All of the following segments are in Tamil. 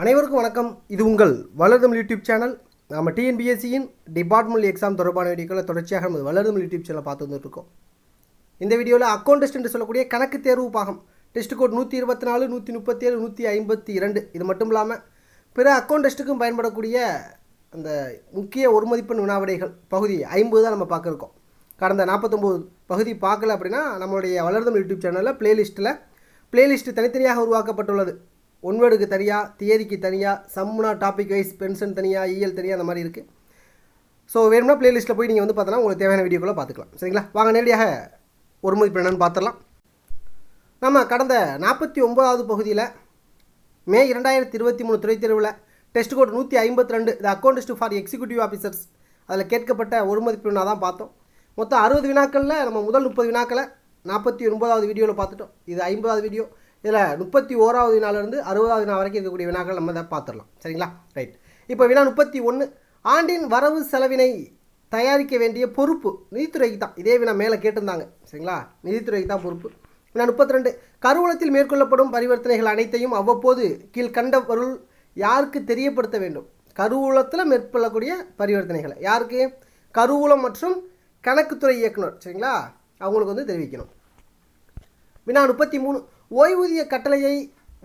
அனைவருக்கும் வணக்கம். இது உங்கள் வளர்தமிழ் யூடியூப் சேனல். நம்ம டிஎன்பிஎஸ்சியின் டிபார்ட்மெண்ட் எக்ஸாம் தொடர்பான வீடியோக்களை தொடர்ச்சியாக நம்ம வளர்தமிழ் யூடியூப் சேனல் பார்த்து வந்துட்டுருக்கோம். இந்த வீடியோவில் அக்கௌண்ட் டெஸ்ட் என்று சொல்லக்கூடிய கணக்கு தேர்வு பாகம் டெஸ்ட் கோட் 124, 137, 152 இது மட்டும் இல்லாமல் பிற அக்கௌண்ட் டெஸ்ட்டுக்கும் பயன்படக்கூடிய அந்த முக்கிய ஒரு மதிப்பெண் வினாவிடைகள் பகுதி 50 தான் நம்ம பார்க்குறோம். கடந்த 49 பகுதி பார்க்கல அப்படின்னா நம்மளுடைய வளர்தமிழ் யூடியூப் சேனலில் பிளேலிஸ்ட்டு தனித்தனியாக உருவாக்கப்பட்டுள்ளது. ஒன்வேர்டுக்கு தனியாக, தியரிக்கு தனியாக, சம்முனா டாபிக் வைஸ், பென்ஷன் தனியாக, இஎல் தனியாக, அந்த மாதிரி இருக்குது. ஸோ வேணும்னா பிளேலிஸ்ட்டில் போய் நீங்கள் பார்த்தோன்னா உங்களுக்கு தேவையான வீடியோக்களை பார்த்துக்கலாம். சரிங்களா? வாங்க நேரடியாக ஒரு மதிப்பு என்னன்னு பார்த்துடலாம். நம்ம கடந்த 49வது பகுதியில் மே 2023 துறைத் தேர்வில் test code 152 the account test for executive officers அதில் கேட்கப்பட்ட ஒரு மதிப்பு வினா தான் பார்த்தோம். மொத்தம் 60 வினாக்களில் நம்ம முதல் 30 வினாக்களை 49வது வீடியோவில் பார்த்துட்டோம். இது 50வது வீடியோ. இதில் 31வது வினாலிருந்து 60வது வினா வரைக்கும் இருக்கக்கூடிய வினாக்கள் நம்ம அதை பார்த்துடலாம். சரிங்களா? ரைட். இப்போ வினா 31, ஆண்டின் வரவு செலவினை தயாரிக்க வேண்டிய பொறுப்பு நிதித்துறைக்கு தான். இதே வினா மேலே கேட்டிருந்தாங்க. சரிங்களா? நிதித்துறைக்கு தான் பொறுப்பு. வினா 32, கருவூலத்தில் மேற்கொள்ளப்படும் பரிவர்த்தனைகள் அனைத்தையும் அவ்வப்போது கீழ்கண்டவருள் யாருக்கு தெரியப்படுத்த வேண்டும்? கருவூலத்தில் மேற்கொள்ளக்கூடிய பரிவர்த்தனைகளை யாருக்கு? கருவூலம் மற்றும் கணக்குத்துறை இயக்குனர். சரிங்களா? அவங்களுக்கு தெரிவிக்கணும். வினா 33, ஓய்வூதிய கட்டளையை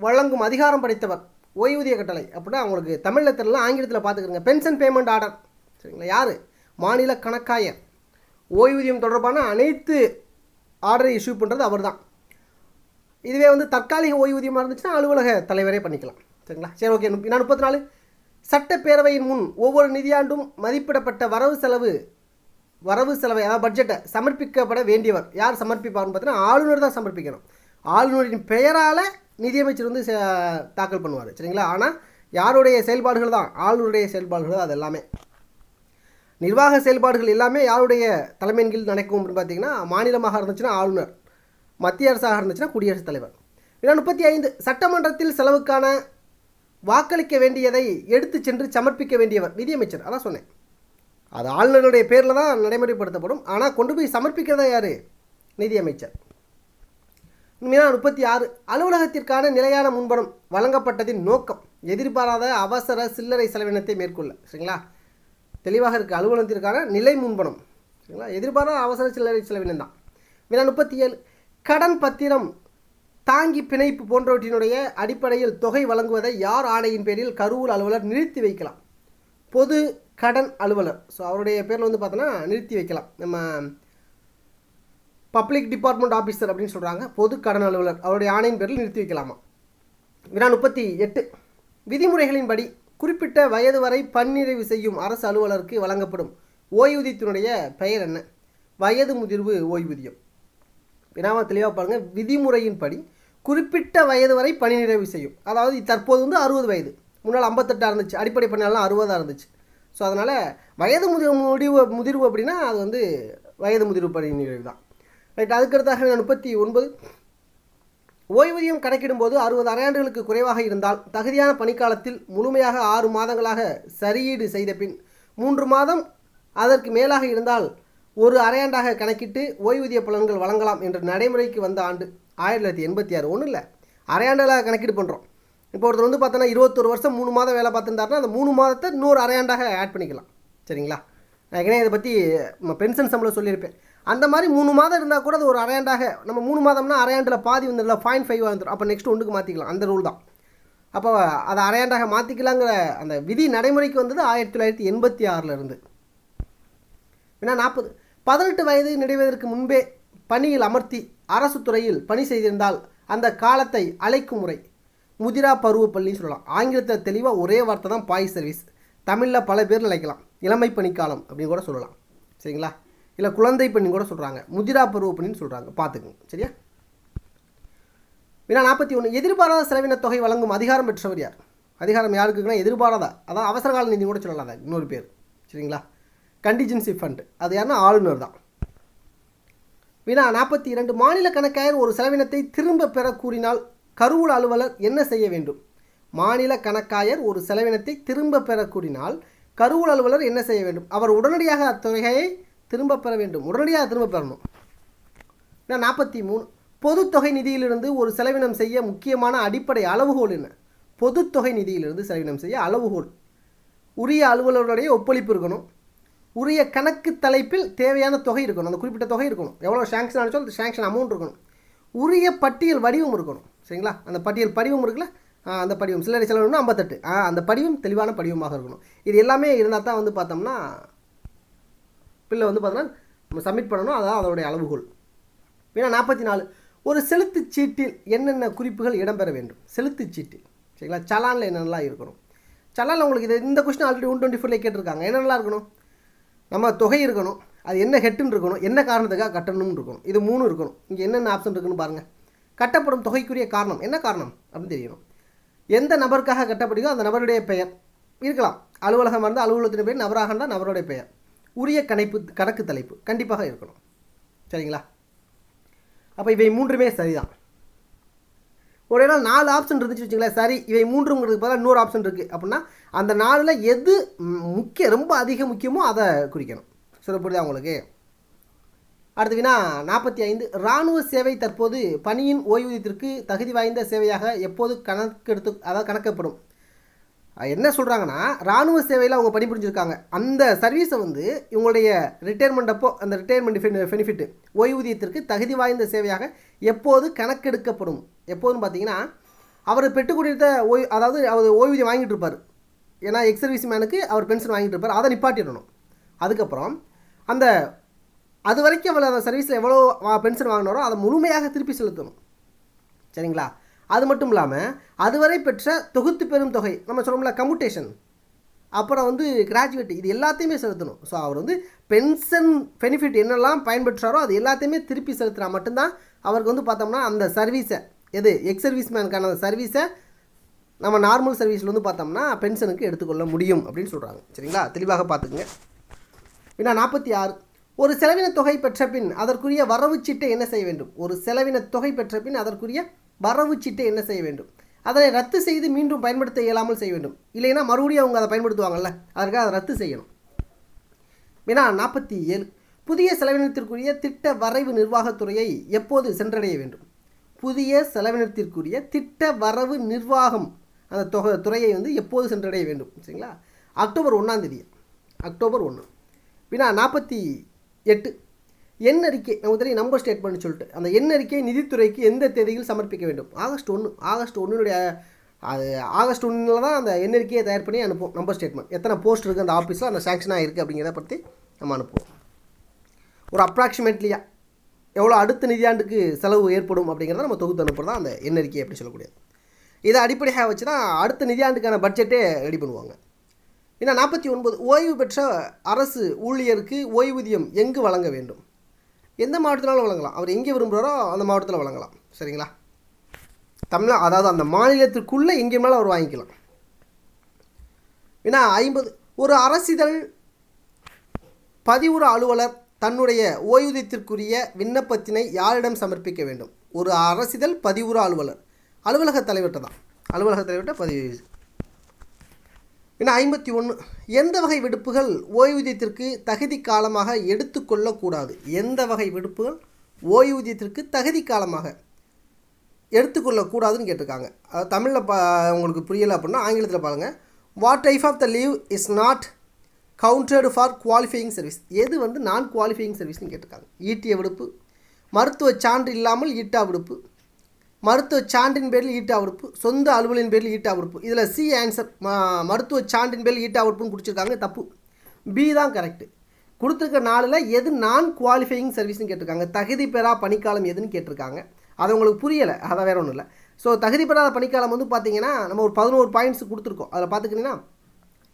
வழங்கும் அதிகாரம் படைத்தவர். ஓய்வூதிய கட்டளை அப்படின்னா அவங்களுக்கு தமிழில் தெரியல, ஆங்கிலத்தில் பார்த்துக்கிறங்க. Pension payment order. சரிங்களா? யார்? மாநில கணக்காயர். ஓய்வூதியம் தொடர்பான அனைத்து ஆர்டரை இஷ்யூ பண்ணுறது அவர் தான். இதுவே தற்காலிக ஓய்வூதியமாக இருந்துச்சுன்னா அலுவலக தலைவரே பண்ணிக்கலாம். சரிங்களா? சரி, ஓகே. வினா 34, சட்டப்பேரவையின் முன் ஒவ்வொரு நிதியாண்டும் மதிப்பிடப்பட்ட வரவு செலவை அதாவது பட்ஜெட்டை சமர்ப்பிக்கப்பட வேண்டியவர் யார் சமர்ப்பிப்பார்னு பார்த்தீங்கன்னா ஆளுநர் தான் சமர்ப்பிக்கணும். ஆளுநரின் பெயரால் நிதியமைச்சர் தாக்கல் பண்ணுவார். சரிங்களா? ஆனால் யாருடைய செயல்பாடுகள் தான்? ஆளுநருடைய செயல்பாடுகள் தான். அது எல்லாமே நிர்வாக செயல்பாடுகள் எல்லாமே யாருடைய தலைமையின் கீழ் நடக்கும் அப்படின்னு பார்த்தீங்கன்னா மாநிலமாக இருந்துச்சுன்னா ஆளுநர், மத்திய அரசாக இருந்துச்சுன்னா குடியரசுத் தலைவர். வினா 35, சட்டமன்றத்தில் செலவுக்கான வாக்களிக்க வேண்டியதை எடுத்து சென்று சமர்ப்பிக்க வேண்டியவர் நிதியமைச்சர். அதான் சொன்னேன். அது ஆளுநருடைய பேரில் தான் நடைமுறைப்படுத்தப்படும். ஆனால் கொண்டு போய் சமர்ப்பிக்கிறதா யார்? நிதியமைச்சர். வினா 36, அலுவலகத்திற்கான நிலையான முன்பணம் வழங்கப்பட்டதின் நோக்கம் எதிர்பாராத அவசர சில்லறை செலவினத்தை மேற்கொள்ள. சரிங்களா? தெளிவாக இருக்குது. அலுவலகத்திற்கான நிலை முன்பணம். சரிங்களா? எதிர்பாராத அவசர சில்லறை செலவினம் தான். வினா 37, கடன் பத்திரம், தாங்கி பிணைப்பு போன்றவற்றினுடைய அடிப்படையில் தொகை வழங்குவதை யார் ஆணையின் பேரில் கருவூல அலுவலர் நிறுத்தி வைக்கலாம்? பொது கடன் அலுவலர். ஸோ அவருடைய பேரில் பார்த்தோன்னா நிறுத்தி வைக்கலாம். நம்ம பப்ளிக் டிபார்ட்மெண்ட் ஆஃபீஸர் அப்படின்னு சொல்கிறாங்க. பொது கடன் அலுவலர் அவருடைய ஆணையின் பேரில் நிறுத்தி வைக்கலாமா? வினா 38, விதிமுறைகளின்படி குறிப்பிட்ட வயது வரை பணிநிறைவு செய்யும் அரசு அலுவலருக்கு வழங்கப்படும் ஓய்வூதியத்தினுடைய பெயர் என்ன? வயது முதிர்வு ஓய்வூதியம். வினாவை தெளிவாக பாருங்கள். விதிமுறையின்படி குறிப்பிட்ட வயது வரை பணி நிறைவு செய்யும். அதாவது தற்போது 60 வயது, முன்னால் 58 இருந்துச்சு. அடிப்படை பணியாளர்லாம் 60 இருந்துச்சு. ஸோ அதனால் வயது முதிர்வு அப்படின்னா அது வயது முதிர்வு பணி நிறைவு தான். ரைட். அதுக்கடுத்தாக 39, ஓய்வூதியம் கணக்கிடும்போது 60 அரையாண்டுகளுக்கு குறைவாக இருந்தால் தகுதியான பணிக்காலத்தில் முழுமையாக 6 மாதங்களாக சரியீடு செய்த பின் 3 மாதம் அதற்கு மேலாக இருந்தால் ஒரு அரையாண்டாக கணக்கிட்டு ஓய்வூதிய பலன்கள் வழங்கலாம் என்ற நடைமுறைக்கு வந்த ஆண்டு 1986. ஒன்றும் இல்லை, அரையாண்டுகளாக கணக்கீடு பண்ணுறோம். இப்போ ஒருத்தர் பார்த்தோன்னா 21 வருஷம் 3 மாதம் வேலை பார்த்துருந்தாருன்னா அந்த 3 மாதத்தை இன்னொரு அரையாண்டாக ஆட் பண்ணிக்கலாம். சரிங்களா? நான் ஏற்கனவே இதை பற்றி பென்ஷன் சம்பளம் சொல்லியிருப்பேன். அந்த மாதிரி 3 மாதம் இருந்தால் கூட அது ஒரு அரையாண்டாக, நம்ம 3 மாதம்னா அரையாண்டில் பாதி 0.5 வந்துடும். அப்போ நெக்ஸ்ட் ஒன்றுக்கு மாற்றிக்கலாம். அந்த ரூல் தான். அப்போ அதை அரையாண்டாக மாற்றிக்கலாங்கிற அந்த விதி நடைமுறைக்கு வந்தது 1986 இருந்து. ஏன்னா 40, 18 வயது நிறைவதற்கு முன்பே பணியில் அமர்த்தி அரசு துறையில் பணி செய்திருந்தால் அந்த காலத்தை அழைக்கும் முறை முதிரா பருவ பள்ளின்னு சொல்லலாம். ஆங்கிலத்தில் தெளிவாக ஒரே வார்த்தை தான் பாய் சர்வீஸ். தமிழில் பல பேர் நினைக்கலாம். இளமை பணிக்காலம் அப்படின்னு கூட சொல்லலாம். சரிங்களா? இல்லை குழந்தை பணி கூட சொல்கிறாங்க. முதிரா பருவ பணின்னு சொல்கிறாங்க. பார்த்துக்குங்க. சரியா? வினா 41, எதிர்பாராத செலவின தொகை வழங்கும் அதிகாரம் பெற்றவர் யார்? அதிகாரம் யாருக்குன்னா எதிர்பாராத, அதான் அவசரகால நிதி கூட சொல்லலாம். அதை இன்னொரு பேர். சரிங்களா? Contingency fund. அது யாருன்னா ஆளுநர் தான். வினா 42, மாநில கணக்காயர் ஒரு செலவினத்தை திரும்ப பெற கூறினால் கருவூல அலுவலர் என்ன செய்ய வேண்டும்? மாநில கணக்காயர் ஒரு செலவினத்தை திரும்ப பெற கூறினால் கருவூல அலுவலர் என்ன செய்ய வேண்டும்? அவர் உடனடியாக அத்தொகையை திரும்ப பெற வேண்டும். உடனடியாக திரும்ப பெறணும். 43, பொதுத்தொகை நிதியிலிருந்து ஒரு செலவினம் செய்ய முக்கியமான அடிப்படை அளவுகோல் என்ன? பொதுத்தொகை நிதியிலிருந்து செலவினம் செய்ய அளவுகோல். உரிய அலுவலருடைய ஒப்பளிப்பு இருக்கணும். உரிய கணக்கு தலைப்பில் தேவையான தொகை இருக்கணும். அந்த குறிப்பிட்ட தொகை இருக்கணும். எவ்வளோ சேங்ஷன் ஆனிச்சோ அந்த சேங்ஷன் அமௌண்ட் இருக்கணும். உரிய பட்டியல் வடிவம் இருக்கணும். சரிங்களா? அந்த பட்டியல் படிவம் இருக்குல்ல, அந்த படிவம் சில்லறை செலவுன்னா 58, அந்த படிவம் தெளிவான படிவமாக இருக்கணும். இது எல்லாமே இருந்தால் தான் வந்து பார்த்தோம்னா பில்லை வந்து பார்த்தோம்னா நம்ம சப்மிட் பண்ணணும். அதான் அதோடைய அளவுகோல். ஏன்னா 44 ஒரு செலுத்துச் சீட்டில் என்னென்ன குறிப்புகள் இடம்பெற வேண்டும். செலுத்துச் சீட்டில் சரிங்களா? சலானில் என்னென்னலாம் இருக்கணும். சலானில் உங்களுக்கு இந்த கொஸ்டின் ஆல்ரெடி 124 கேட்டிருக்காங்க. என்னென்னலாம் இருக்கணும்? நம்ம தொகை இருக்கணும், அது என்ன ஹெட்டுன்னு இருக்கணும், என்ன காரணத்துக்காக கட்டணும்னு இருக்கணும். இது 3 இருக்கணும். இங்கே என்னென்ன ஆப்ஷன் இருக்குன்னு பாருங்கள். கட்டப்படும் தொகைக்குரிய காரணம் என்ன காரணம் அப்படின்னு தெரியணும். எந்த நபருக்காக கட்டப்படுதோ அந்த நபருடைய பெயர் இருக்கலாம். அலுவலகம் இருந்தால் அலுவலகத்தின் பெயர், நபராக இருந்தால் நபருடைய பெயர். உரிய கணக்கு தலைப்பு கண்டிப்பாக இருக்கணும். சரிங்களா? அப்போ இவை 3மே சரிதான். ஒரு நாள் 4 ஆப்ஷன் இருந்துச்சு வச்சுங்களேன், சரி இவை 3ங்கிறதுக்கு பதிலாக இன்னொரு ஆப்ஷன் இருக்குது அப்படின்னா அந்த 4ல் எது ரொம்ப அதிக முக்கியமோ அதை குறிக்கணும். சொல்ல புரியுதா உங்களுக்கு? அடுத்து வினா 45 இராணுவ சேவை தற்போது பணியின் ஓய்வூதியத்திற்கு தகுதி வாய்ந்த சேவையாக எப்போது கணக்கப்படும். என்ன சொல்கிறாங்கன்னா, இராணுவ சேவையில் அவங்க பணிபுரிஞ்சிருக்காங்க, அந்த சர்வீஸை வந்து இவங்களுடைய ரிட்டையர்மெண்ட் அப்போ அந்த ரிட்டையர்மெண்ட் பெனிஃபிட் ஓய்வூதியத்திற்கு தகுதி வாய்ந்த சேவையாக எப்போது கணக்கெடுக்கப்படும். எப்போதுன்னு பார்த்தீங்கன்னா அவர் பெற்றுக் கொடுத்த அதாவது அவர் ஓய்வூதியம் வாங்கிட்டு இருப்பார். ஏன்னா எக்ஸ் சர்வீஸ் மேனுக்கு அவர் பென்ஷன் வாங்கிட்டு இருப்பார், அதை நிப்பாட்டிடணும். அதுக்கப்புறம் அந்த அது வரைக்கும் அவள் அந்த சர்வீஸில் எவ்வளோ பென்ஷன் வாங்கினாரோ அதை முழுமையாக திருப்பி செலுத்தணும். சரிங்களா? அது மட்டும் இல்லாமல் அதுவரை பெற்ற தொகுத்து பெறும் தொகை நம்ம சொல்லணும்ல, கம்யூட்டேஷன், அப்புறம் வந்து கிராஜுவேட், இது எல்லாத்தையுமே செலுத்தணும். ஸோ அவர் வந்து பென்ஷன் பெனிஃபிட் என்னெல்லாம் பயன்பெற்றாரோ அது எல்லாத்தையுமே திருப்பி செலுத்தினா மட்டும்தான் அவருக்கு வந்து பார்த்தோம்னா அந்த சர்வீஸை எக்ஸ் சர்வீஸ் மேனுக்கான அந்த சர்வீஸை நம்ம நார்மல் சர்வீஸில் வந்து பார்த்தோம்னா பென்ஷனுக்கு எடுத்துக்கொள்ள முடியும் அப்படின்னு சொல்கிறாங்க. சரிங்களா? தெளிவாக பார்த்துக்குங்க. ஏன்னா 46 ஒரு செலவின தொகை பெற்ற பின் அதற்குரிய வரவு சீட்டை என்ன செய்ய வேண்டும். ஒரு செலவின தொகை பெற்ற பின் அதற்குரிய வரவு சீட்டை என்ன செய்ய வேண்டும். அதனை ரத்து செய்து மீண்டும் பயன்படுத்த இயலாமல் செய்ய வேண்டும். இல்லைன்னா மறுபடியும் அவங்க அதை பயன்படுத்துவாங்கள்ல, அதற்காக அதை ரத்து செய்யணும். ஏன்னா 47 புதிய செலவினத்திற்குரிய திட்ட வரைவு நிர்வாகத்துறையை எப்போது சென்றடைய வேண்டும். புதிய செலவினத்திற்குரிய திட்ட வரவு நிர்வாகம் அந்த துறையை வந்து எப்போது சென்றடைய வேண்டும். சரிங்களா? October 1 October 1. வினா 48 எண் அறிக்கை நமக்கு தெரியும், நம்பர் ஸ்டேட்மெண்ட் சொல்லிட்டு அந்த எண் அறிக்கை நிதித்துறைக்கு எந்த தேதியில் சமர்ப்பிக்க வேண்டும். ஆகஸ்ட் 1 ஆகஸ்ட் 1 அது ஆகஸ்ட் 1 தான் அந்த எண் அறிக்கையை தயார் பண்ணி அனுப்புவோம். நம்பர் ஸ்டேட்மெண்ட் எத்தனை போஸ்ட் இருக்குது அந்த ஆஃபீஸில், அந்த சாங்ஷனாக இருக்குது அப்படிங்கிறத பற்றி நம்ம அனுப்புவோம். ஒரு அப்ராக்சிமேட்லியாக எவ்வளோ அடுத்த நிதியாண்டுக்கு செலவு ஏற்படும் அப்படிங்கிறத நம்ம தொகுத்து அனுப்புறது தான் அந்த எண் அறிக்கை அப்படி சொல்லக்கூடியது. இதை அடிப்படையாக வச்சு தான் அடுத்த நிதியாண்டுக்கான பட்ஜெட்டே ரெடி பண்ணுவாங்க. ஏன்னா 49 ஓய்வு பெற்ற அரசு ஊழியருக்கு ஓய்வூதியம் எங்கு வழங்க வேண்டும். எந்த மாவட்டத்தினாலும் வழங்கலாம், அவர் எங்கே விரும்புகிறாரோ அந்த மாவட்டத்தில் வழங்கலாம். சரிங்களா? அதாவது அந்த மாநிலத்திற்குள்ளே எங்கே மேலே அவர் வாங்கிக்கலாம். ஏன்னா 50 ஒரு அரசிதழ் பதிவுற அலுவலர் தன்னுடைய ஓய்வூதியத்திற்குரிய விண்ணப்பத்தினை யாரிடம் சமர்ப்பிக்க வேண்டும். ஒரு அரசிதழ் பதிவுற அலுவலர் அலுவலக தலைவர்கிட்ட தான், அலுவலக தலைவர்கிட்ட பதிவு. ஏன்னா 51 எந்த வகை விடுப்புகள் ஓய்வூதியத்திற்கு தகுதி காலமாக எடுத்துக்கொள்ளக்கூடாது. எந்த வகை விடுப்புகள் ஓய்வூதியத்திற்கு தகுதி காலமாக எடுத்துக்கொள்ளக்கூடாதுன்னு கேட்டிருக்காங்க. அது தமிழில் உங்களுக்கு புரியலை அப்படின்னா ஆங்கிலத்தில் பாருங்கள். What type of the leave is not counted for qualifying service. எது வந்து நான் குவாலிஃபையிங் சர்வீஸ்னு கேட்டிருக்காங்க. ஈட்டிய விடுப்பு, மருத்துவ சான்று இல்லாமல் ஈட்டா விடுப்பு, மருத்துவ சான்றின் பேரில் ஈட்டா விடுப்பு, சொந்த அலுவலின் பேரில் ஈட்டா விடுப்பு. இதில் சி ஆன்சர், மருத்துவ சான்றின் பேரில் ஈட்டா விடுப்புன்னு கொடுத்துருக்காங்க, தப்பு. பி தான் கரெக்டு. கொடுத்துருக்க 4ல் எது நான் குவாலிஃபையிங் சர்வீஸ்னு கேட்டிருக்காங்க. தகுதி பெறா பணிக்காலம் எதுன்னு கேட்டிருக்காங்க. அது உங்களுக்கு புரியலை, அதை வேறு ஒன்றும் இல்லை. ஸோ தகுதி பெறாத பணிக்காலம் வந்து பார்த்திங்கன்னா நம்ம ஒரு 11 பாயிண்ட்ஸ் கொடுத்துருக்கோம். அதில் பார்த்துக்கிட்டிங்கன்னா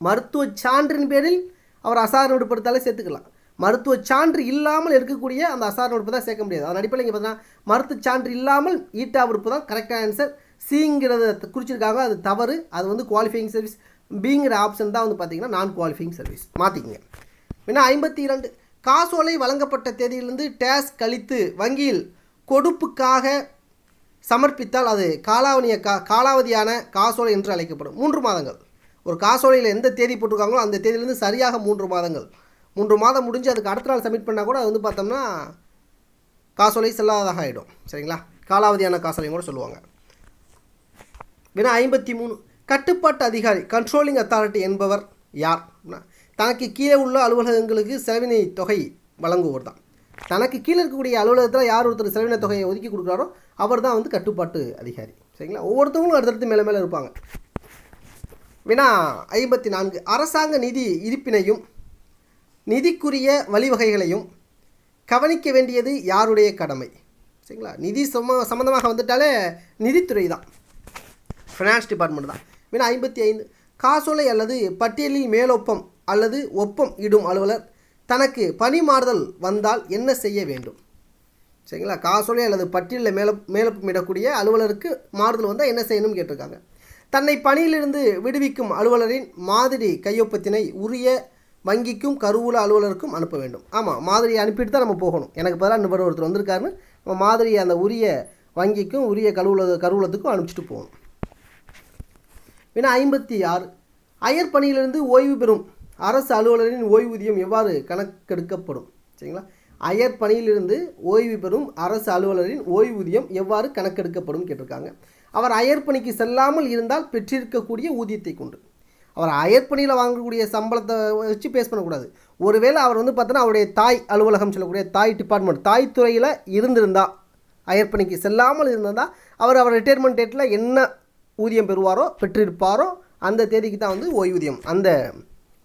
மருத்துவ சான்றின் பேரில் அவர் அசாரண விடுப்படுத்தாலே சேர்த்துக்கலாம். மருத்துவ சான்று இல்லாமல் இருக்கக்கூடிய அந்த அசாரண விடுப்பு தான் சேர்க்க முடியாது. அதன் அடிப்படையில் இங்கே பார்த்தீங்கன்னா மருத்துவ சான்று இல்லாமல் ஈட்டா விடுப்பு தான் கரெக்டான ஆன்சர். சிங்கிறத குறிச்சிருக்காங்க, அது தவறு. அது வந்து குவாலிஃபையிங் சர்வீஸ். பிங்கிற ஆப்ஷன் தான் வந்து பார்த்திங்கன்னா நான் குவாலிஃபையிங் சர்வீஸ். மாற்றிக்கங்க. ஏன்னா 52 காசோலை வழங்கப்பட்ட தேதியிலிருந்து டேஸ் கழித்து வங்கியில் கொடுப்புக்காக சமர்ப்பித்தால் அது காலாவதியான காசோலை என்று அழைக்கப்படும். 3 மாதங்கள். ஒரு காசோலையில் எந்த தேதி போட்டிருக்காங்களோ அந்த தேதியிலேருந்து சரியாக 3 மாதங்கள். 3 மாதம் முடிஞ்சு அதுக்கு அடுத்த நாள் சப்மிட் பண்ணால் கூட அது வந்து பார்த்தோம்னா காசோலை செல்லாததாக ஆகிடும். சரிங்களா? காலாவதியான காசோலையும் கூட சொல்லுவாங்க. வினா 53 கட்டுப்பாட்டு அதிகாரி கண்ட்ரோலிங் அத்தாரிட்டி என்பவர் யார்? தனக்கு கீழே உள்ள அலுவலகங்களுக்கு செலவினை தொகை வழங்குவோர் தான். தனக்கு கீழே இருக்கக்கூடிய அலுவலகத்தில் யார் ஒருத்தர் செலவின தொகையை ஒதுக்கி கொடுக்குறாரோ அவர் தான் வந்து கட்டுப்பாட்டு அதிகாரி. சரிங்களா? ஒவ்வொருத்தவங்களும் அடுத்தடுத்து மேலே மேலே இருப்பாங்க. வினா 54. அரசாங்க நிதி இருப்பினையும் நிதிக்குரிய வழிவகைகளையும் கவனிக்க வேண்டியது யாருடைய கடமை? சரிங்களா? நிதி சம்மந்தமாக வந்துட்டாலே நிதித்துறை தான், ஃபினான்ஸ் டிபார்ட்மெண்ட் தான். வினா 55. காசோலை அல்லது பட்டியலில் மேலொப்பம் அல்லது ஒப்பம் இடும் அலுவலர் தனக்கு பணி மாறுதல் வந்தால் என்ன செய்ய வேண்டும்? சரிங்களா? காசோலை அல்லது பட்டியலில் மேலொப்பம் இடக்கூடிய அலுவலருக்கு மாறுதல் வந்தால் என்ன செய்யணும்னு கேட்டிருக்காங்க. தன்னை பணியிலிருந்து விடுவிக்கும் அலுவலரின் மாதிரி கையொப்பத்தினை உரிய வங்கிக்கும் கருவூல அலுவலருக்கும் அனுப்ப வேண்டும். ஆமாம், மாதிரி அனுப்பிட்டு தான் நம்ம போகணும். எனக்கு பதிலாக இன்னும் ஒருத்தர் வந்திருக்காருன்னு நம்ம மாதிரி அந்த உரிய வங்கிக்கும் உரிய கருவூலத்துக்கும் அனுப்பிச்சிட்டு போகணும். வினா 56. அயர் பணியிலிருந்து ஓய்வு பெறும் அரசு அலுவலரின் ஓய்வூதியம் எவ்வாறு கணக்கெடுக்கப்படும்? சரிங்களா? அயர் பணியிலிருந்து ஓய்வு பெறும் அரசு அலுவலரின் ஓய்வூதியம் எவ்வாறு கணக்கெடுக்கப்படும் கேட்டிருக்காங்க. அவர் அயர் பணிக்கு செல்லாமல் இருந்தால் பெற்றிருக்கக்கூடிய ஊதியத்தை கொண்டு. அவர் அயர் பணியில் வாங்கக்கூடிய சம்பளத்தை வச்சு பேஸ் பண்ணக்கூடாது. ஒருவேளை அவர் வந்து பார்த்தோன்னா அவருடைய தாய் அலுவலகம் சொல்லக்கூடிய தாய் டிபார்ட்மெண்ட் தாய் துறையில் இருந்திருந்தால், அயர் பணிக்கு செல்லாமல் இருந்திருந்தால் அவர் ரிட்டையர்மெண்ட் டேட்டில் என்ன ஊதியம் பெறுவாரோ பெற்றிருப்பாரோ அந்த தேதிக்கு தான் வந்து ஓய்வூதியம், அந்த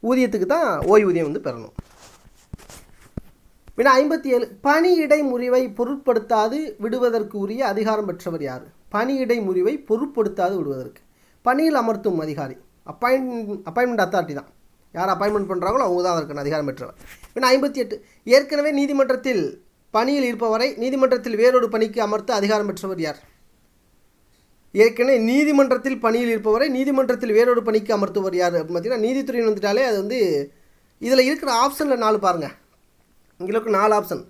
ஊதியத்துக்கு தான் ஓய்வூதியம் வந்து பெறணும். வினா 57. பணியிடை முறிவை பொருட்படுத்தாது விடுவதற்கு உரிய அதிகாரம் பெற்றவர் யார்? பணியிடை முறிவை பொருட்படுத்தாது விடுவதற்கு பணியில் அமர்த்தும் அதிகாரி, அப்பாயின்மெண்ட் அத்தாரிட்டி தான். யார் அப்பாயின்மெண்ட் பண்ணுறாங்களோ அவங்க தான் அதற்கான அதிகாரம் பெற்றவர். வினா 58. ஏற்கனவே நீதிமன்றத்தில் பணியில் இருப்பவரை நீதிமன்றத்தில் வேறொரு பணிக்கு அமர்த்த அதிகாரம் பெற்றவர் யார்? ஏற்கனவே நீதிமன்றத்தில் பணியில் இருப்பவரை நீதிமன்றத்தில் வேறொரு பணிக்கு அமர்த்துவர் யார் அப்படின்னு பார்த்தீங்கன்னா நீதித்துறையின் வந்துட்டாலே அது வந்து இதில் இருக்கிற ஆப்ஷனில் 4 பாருங்கள். உங்களுக்கு 4 ஆப்ஷன்.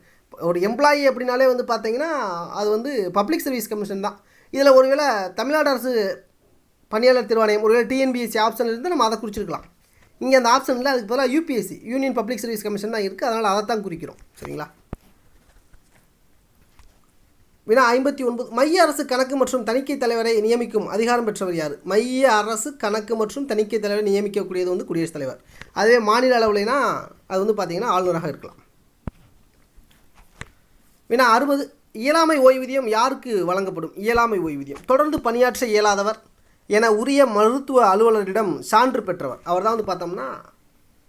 ஒரு எம்ப்ளாயி அப்படின்னாலே வந்து பார்த்தீங்கன்னா அது வந்து பப்ளிக் சர்வீஸ் கமிஷன் தான். இதில் ஒருவேளை தமிழ்நாடு அரசு பணியாளர் தேர்வாணையம் ஒருவேளை டிஎன்பிஎஸ்சி ஆப்ஷன் இருந்து நம்ம அதை குறிச்சிருக்கலாம். இங்கே அந்த ஆப்ஷன் இல்லை, அதுக்கு பதிலாக UPSC union public service commission தான் இருக்குது, அதனால் அதை தான் குறிக்கிறோம். சரிங்களா? வினா 59. மைய அரசு கணக்கு மற்றும் தணிக்கை தலைவரை நியமிக்கும் அதிகாரம் பெற்றவர் யார்? மைய அரசு கணக்கு மற்றும் தணிக்கை தலைவரை நியமிக்கக்கூடியது வந்து குடியரசுத் தலைவர். அதுவே மாநில அளவுலனா அது வந்து பார்த்திங்கன்னா ஆளுநராக இருக்கலாம். வினா 60. இயலாமை ஓய்வூதியம் யாருக்கு வழங்கப்படும்? இயலாமை ஓய்வூதியம் தொடர்ந்து பணியாற்ற இயலாதவர் என உரிய மருத்துவ அலுவலரிடம் சான்று பெற்றவர், அவர் தான் வந்து பார்த்தோம்னா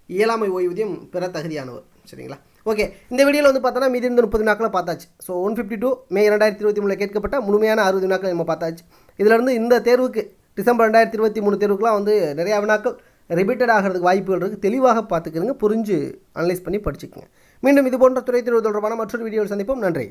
இயலாமை ஓய்வூதியம் பெற தகுதியானவர். சரிங்களா? ஓகே, இந்த வீடியோவில் வந்து பார்த்தோன்னா மீதி 30 வினாக்களை பார்த்தாச்சு. ஸோ 152 மே 2023 கேட்கப்பட்ட முழுமையான 60 வினாக்களை நம்ம பார்த்தாச்சு. இதிலிருந்து இந்த தேர்வுக்கு டிசம்பர் 2023 தேர்வுக்குலாம் வந்து நிறையா வினாக்கள் ரிப்பீட்டட் ஆகிறதுக்கு வாய்ப்புகள் இருக்குது. தெளிவாக பார்த்துக்கிறங்க, புரிஞ்சு அனலைஸ் பண்ணி படிச்சுக்கோங்க. மீண்டும் இது போன்ற துறை தேர்வு தொடர்பான மற்றொரு வீடியோவில் சந்திப்போம். நன்றி.